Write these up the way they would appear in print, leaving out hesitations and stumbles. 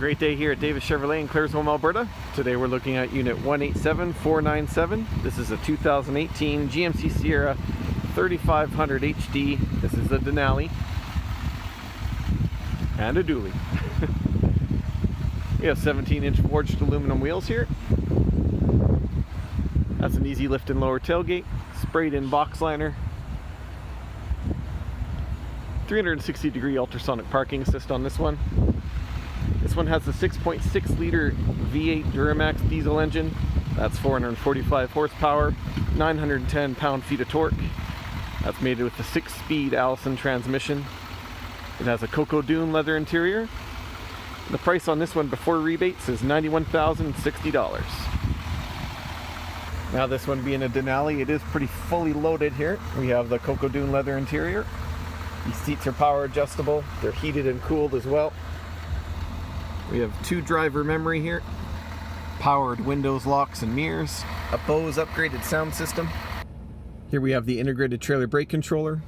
Great day here at Davis Chevrolet in Claresholm, Alberta. Today we're looking at unit 187497. This is a 2018 GMC Sierra 3500 HD. This is a Denali and a dually. We have 17-inch forged aluminum wheels here. That's an easy lift and lower tailgate, sprayed in box liner, 360-degree ultrasonic parking assist on this one. This one has a 6.6 liter V8 Duramax diesel engine. That's 445 horsepower, 910 pound-feet of torque. That's mated with the 6-speed Allison transmission. It has a Cocoa Dune leather interior. The price on this one before rebates is $91,060. Now this one being a Denali, it is pretty fully loaded here. We have the Cocoa Dune leather interior. These seats are power adjustable. They're heated and cooled as well. We have 2 driver memory here, powered windows, locks and mirrors, a Bose upgraded sound system. Here we have the integrated trailer brake controller,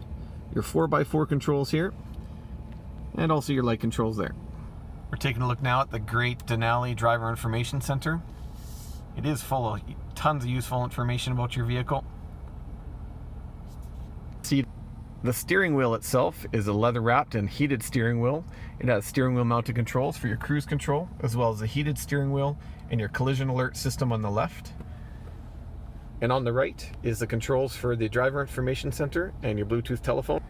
your 4x4 controls here, and also your light controls there. We're taking a look now at the great Denali Driver Information Center. It is full of tons of useful information about your vehicle. See, the steering wheel itself is a leather-wrapped and heated steering wheel. It has steering wheel mounted controls for your cruise control, as well as a heated steering wheel and your collision alert system on the left. And on the right is the controls for the driver information center and your Bluetooth telephone.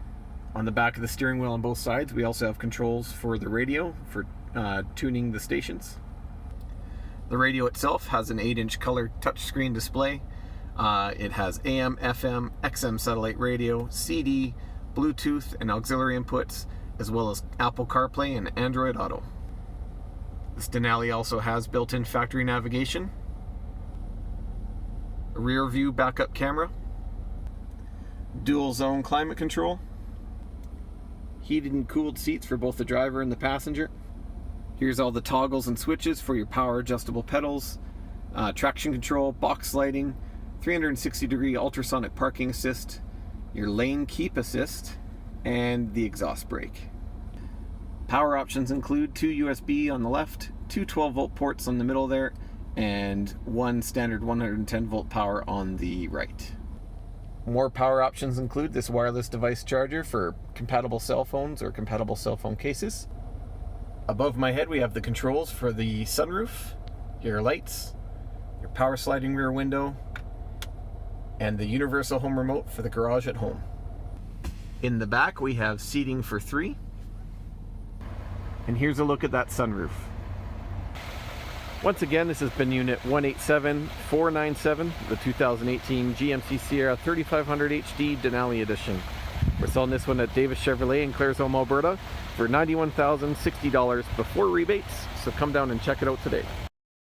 On the back of the steering wheel on both sides, we also have controls for the radio for tuning the stations. The radio itself has an 8-inch color touchscreen display. It has AM, FM, XM satellite radio, CD, Bluetooth, and auxiliary inputs, as well as Apple CarPlay and Android Auto. This Denali also has built-in factory navigation, a rear view backup camera, dual zone climate control, heated and cooled seats for both the driver and the passenger. Here's all the toggles and switches for your power adjustable pedals, traction control, box lighting, 360-degree ultrasonic parking assist, your lane keep assist, and the exhaust brake. Power options include 2 USB on the left, 2 12-volt ports on the middle there, and 1 standard 110-volt power on the right. More power options include this wireless device charger for compatible cell phones or compatible cell phone cases. Above my head we have the controls for the sunroof, your lights, your power sliding rear window, and the universal home remote for the garage at home. In the back we have seating for 3. And here's a look at that sunroof. Once again, this has been unit 187497, the 2018 GMC Sierra 3500 HD Denali edition. We're selling this one at Davis Chevrolet in Claresholm, Alberta for $91,060 before rebates, so come down and check it out today.